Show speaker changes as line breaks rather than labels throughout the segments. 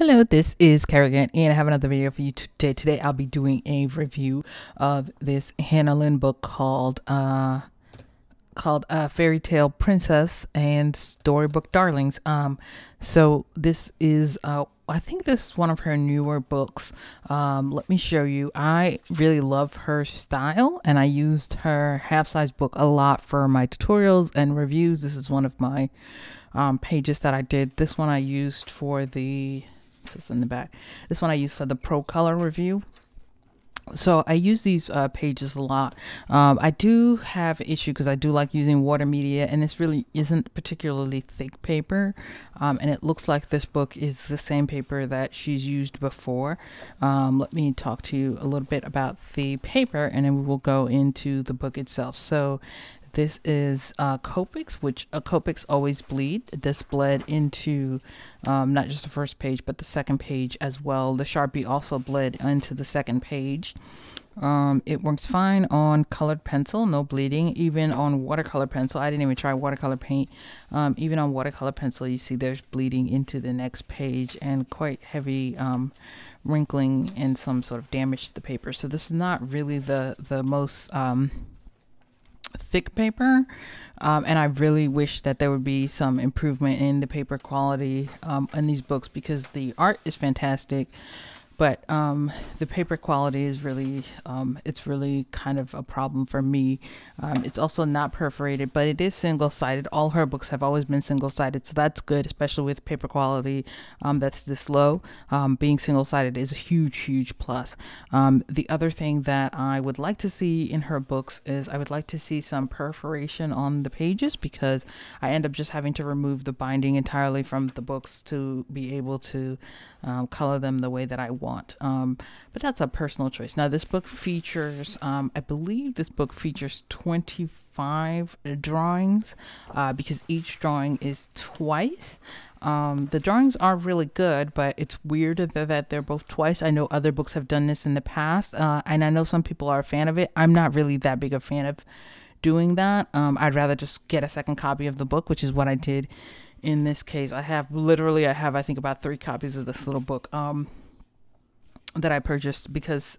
Hello, this is Karia and I have another video for you today. Today I'll be doing a review of this Hannah Lynn book called Fairy Tale Princess and Storybook Darlings. So this is I think this is one of her newer books. Let me show you. I really love her style and I used her half-size book a lot for my tutorials and reviews. This is one of my pages that I did. This one I used for the this is in the back. This one I used for the Pro Color review. So I use these pages a lot. I do have an issue because I do like using water media, and this really isn't particularly thick paper. And it looks like this book is the same paper that she's used before. Let me talk to you a little bit about the paper, and then we will go into the book itself. So this is Copics, which Copics always bleed. This bled into not just the first page, but the second page as well. The Sharpie also bled into the second page. It works fine on colored pencil, no bleeding. Even on watercolor pencil, I didn't even try watercolor paint. Even on watercolor pencil, you see there's bleeding into the next page and quite heavy wrinkling and some sort of damage to the paper. So this is not really the most thick paper, and I really wish that there would be some improvement in the paper quality in these books, because the art is fantastic, but the paper quality is really it's really kind of a problem for me. It's also not perforated, but it is single-sided. All her books have always been single-sided, so that's good, especially with paper quality that's this low. Being single-sided is a huge plus. The other thing that I would like to see in her books is I would like to see some perforation on the pages, because I end up just having to remove the binding entirely from the books to be able to color them the way that I want. But that's a personal choice. Now this book features, I believe this book features 25 drawings, because each drawing is twice. The drawings are really good, but it's weird that they're both twice. I know other books have done this in the past, and I know some people are a fan of it. I'm not really that big a fan of doing that. I'd rather just get a second copy of the book, which is what I did in this case. I have I think about 3 copies of this little book that I purchased, because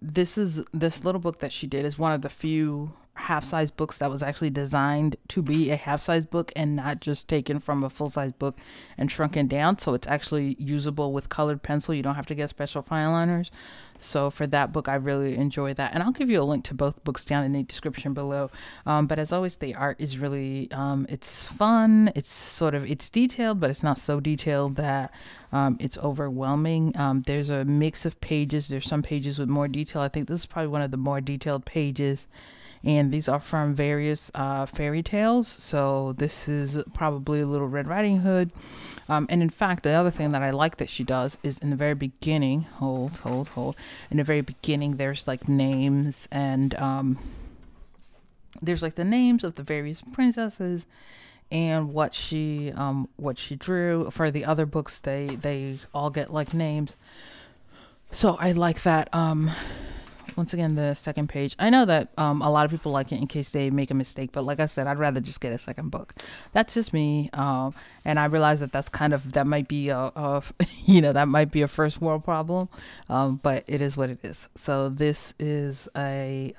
this little book that she did is one of the few half-size books that was actually designed to be a half-size book and not just taken from a full-size book and shrunken down. So it's actually usable with colored pencil. You don't have to get special fine liners. So for that book, I really enjoy that, and I'll give you a link to both books down in the description below. But as always, the art is really it's fun. It's detailed, but it's not so detailed that it's overwhelming. There's a mix of pages. There's some pages with more detail. I think this is probably one of the more detailed pages, and these are from various fairy tales. So this is probably Little Red Riding Hood. And in fact, the other thing that I like that she does is in the very beginning, in the very beginning, there's like names, and there's like the names of the various princesses and what she drew. For the other books, they all get like names. So I like that. Once again, the second page, I know that a lot of people like it in case they make a mistake, but like I said, I'd rather just get a second book. That's just me, and I realize that that might be a that might be a first world problem, but it is what it is. So this is a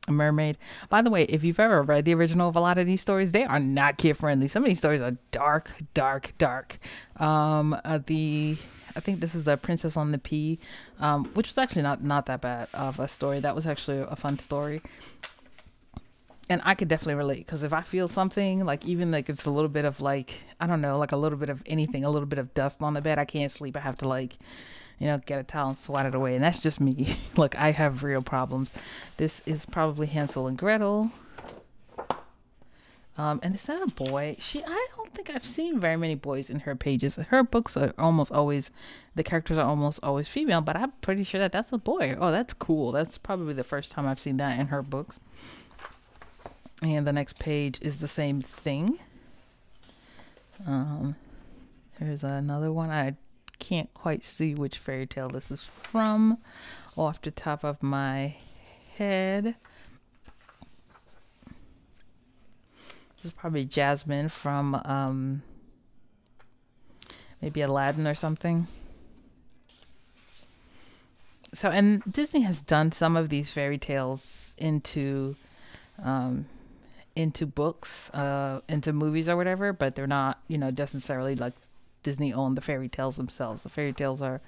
mermaid. By the way, if you've ever read the original of a lot of these stories, they are not kid friendly. Some of these stories are dark. I think this is the Princess on the Pea, which was actually not that bad of a story. That was actually a fun story. And I could definitely relate, because if I feel something, like even like it's a little bit of like, I don't know, like a little bit of anything, a little bit of dust on the bed, I can't sleep. I have to like, get a towel and swat it away. And that's just me. Like, I have real problems. This is probably Hansel and Gretel. And is that a boy? I don't think I've seen very many boys in her pages. Her books are almost always, the characters are almost always female, but I'm pretty sure that that's a boy. Oh, that's cool. That's probably the first time I've seen that in her books. And the next page is the same thing. There's another one. I can't quite see which fairy tale this is from off the top of my head. This is probably Jasmine from maybe Aladdin or something. So, and Disney has done some of these fairy tales into books, into movies or whatever, but they're not, necessarily like Disney owned the fairy tales themselves. The fairy tales are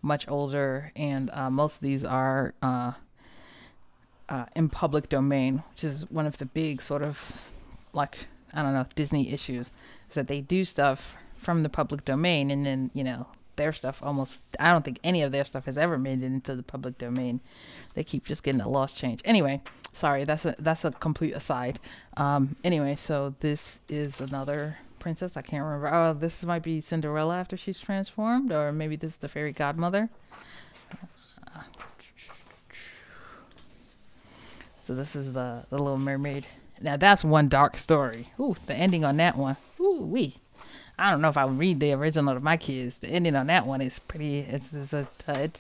much older, and most of these are in public domain, which is one of the big sort of, like, I don't know, Disney issues, is that they do stuff from the public domain, and then, their stuff I don't think any of their stuff has ever made it into the public domain. They keep just getting a lost change. Anyway, sorry, that's a complete aside. Anyway, so this is another princess. I can't remember. Oh, this might be Cinderella after she's transformed, or maybe this is the fairy godmother. So this is the Little Mermaid. Now that's one dark story. Ooh, the ending on that one. Ooh wee. I don't know if I would read the original to my kids. The ending on that one is pretty. It's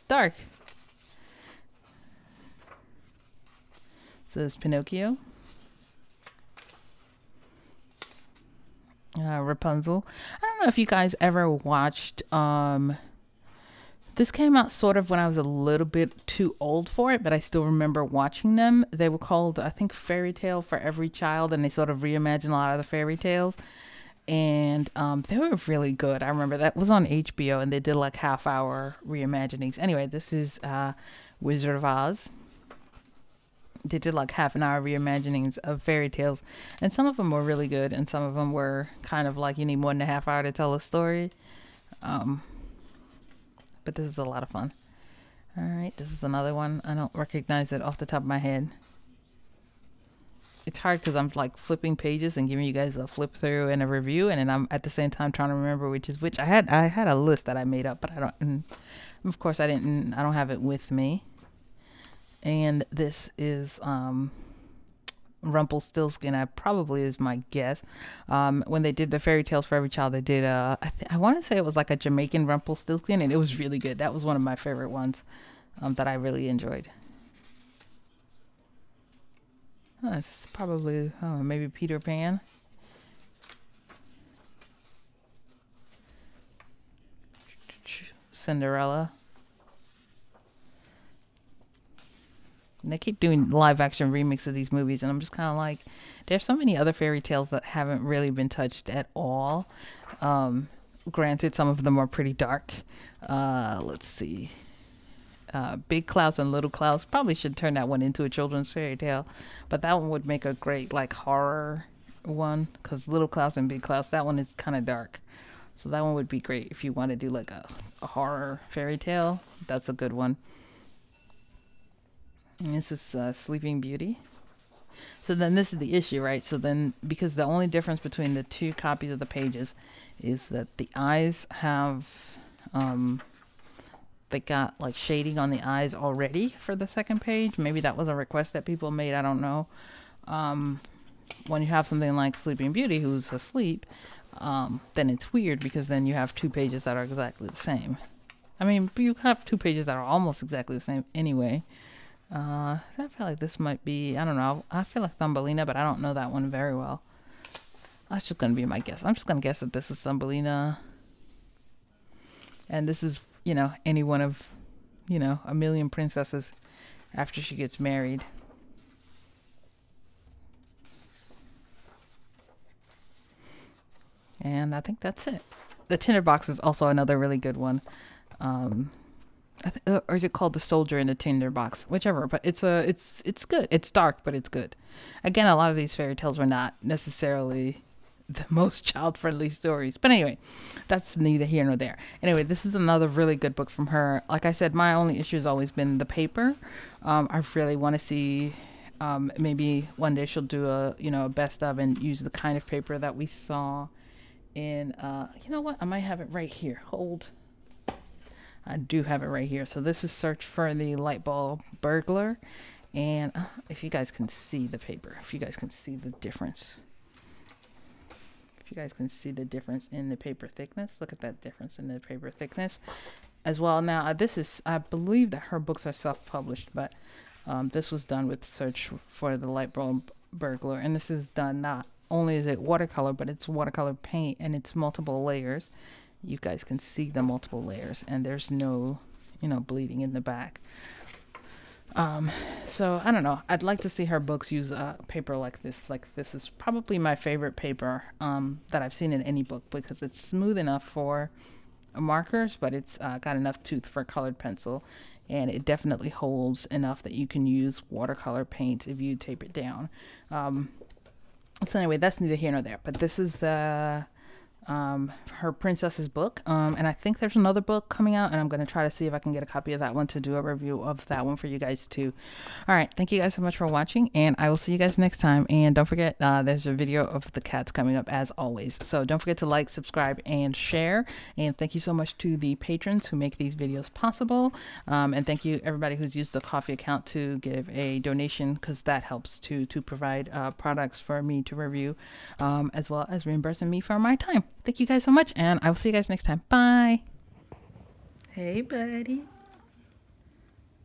dark. So this is Pinocchio. Rapunzel. I don't know if you guys ever watched. This came out sort of when I was a little bit too old for it, but I still remember watching them. They were called, I think, Fairy Tale for Every Child, and they sort of reimagined a lot of the fairy tales. And they were really good. I remember that was on HBO, and they did like half-hour reimaginings. Anyway, this is Wizard of Oz. They did like half-an-hour reimaginings of fairy tales, and some of them were really good, and some of them were kind of like you need more than a half hour to tell a story. But this is a lot of fun. All right, this is another one. I don't recognize it off the top of my head. It's hard because I'm like flipping pages and giving you guys a flip through and a review, and then I'm at the same time trying to remember which is which. I had a list that I made up, but I don't. And of course, I don't have it with me. And this is Rumpelstiltskin. Probably is my guess. When they did the fairy tales for every child, they did I want to say it was like a Jamaican Rumpelstiltskin, and it was really good. That was one of my favorite ones that I really enjoyed. It's probably maybe Peter Pan. Cinderella. And they keep doing live action remakes of these movies, and I'm just kind of like, there's so many other fairy tales that haven't really been touched at all. Granted, some of them are pretty dark. Let's see. Big Clouds and Little Clouds. Probably should turn that one into a children's fairy tale, but that one would make a great like horror one, because Little Clouds and Big Clouds, that one is kind of dark, so that one would be great if you want to do like a horror fairy tale. That's a good one. And this is Sleeping Beauty. So then this is the issue, right? So then, because the only difference between the two copies of the pages is that the eyes have they got like shading on the eyes already for the second page. Maybe that was a request that people made, I don't know. When you have something like Sleeping Beauty who's asleep, then it's weird, because then you have two pages that are exactly the same. I mean, you have two pages that are almost exactly the same anyway. I feel like this might be, I don't know, I feel like Thumbelina, but I don't know that one very well. That's just going to be my guess. I'm just going to guess that this is Thumbelina. And this is, any one of, a million princesses after she gets married. And I think that's it. The Tinderbox is also another really good one. Or is it called The Soldier in the Tinderbox? Whichever, but it's good. It's dark, but it's good. Again, a lot of these fairy tales were not necessarily the most child-friendly stories. But anyway, that's neither here nor there. Anyway, this is another really good book from her. Like I said, my only issue has always been the paper. I really want to see, maybe one day she'll do a best of and use the kind of paper that we saw in, you know what? I might have it right here. Hold. I do have it right here. So this is Search for the Lightbulb Burglar. And if you guys can see the paper, if you guys can see the difference. If you guys can see the difference in the paper thickness. Look at that difference in the paper thickness as well. Now, this is, I believe that her books are self-published, but this was done with Search for the Lightbulb Burglar. And this is done, not only is it watercolor, but it's watercolor paint, and it's multiple layers. you guys can see the multiple layers, and there's no, you know, bleeding in the back. So I don't know, I'd like to see her books use paper like this. Like, this is probably my favorite paper that I've seen in any book, because it's smooth enough for markers, but it's got enough tooth for colored pencil, and it definitely holds enough that you can use watercolor paint if you tape it down. So anyway, that's neither here nor there, but this is the her princess's book, and I think there's another book coming out, and I'm going to try to see if I can get a copy of that one to do a review of that one for you guys too. All right, thank you guys so much for watching, and I will see you guys next time. And don't forget, there's a video of the cats coming up as always, so don't forget to like, subscribe, and share. And thank you so much to the patrons who make these videos possible, and thank you everybody who's used the Ko-fi account to give a donation, because that helps to provide products for me to review, as well as reimbursing me for my time. Thank you guys so much, and I will see you guys next time. Bye. Hey, buddy.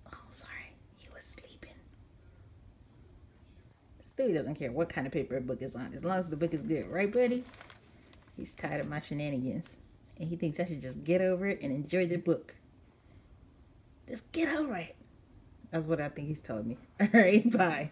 Oh, sorry. He was sleeping. Stewie doesn't care what kind of paper a book is on, as long as the book is good. Right, buddy? He's tired of my shenanigans, and he thinks I should just get over it and enjoy the book. Just get over it. That's what I think he's told me. All right, bye.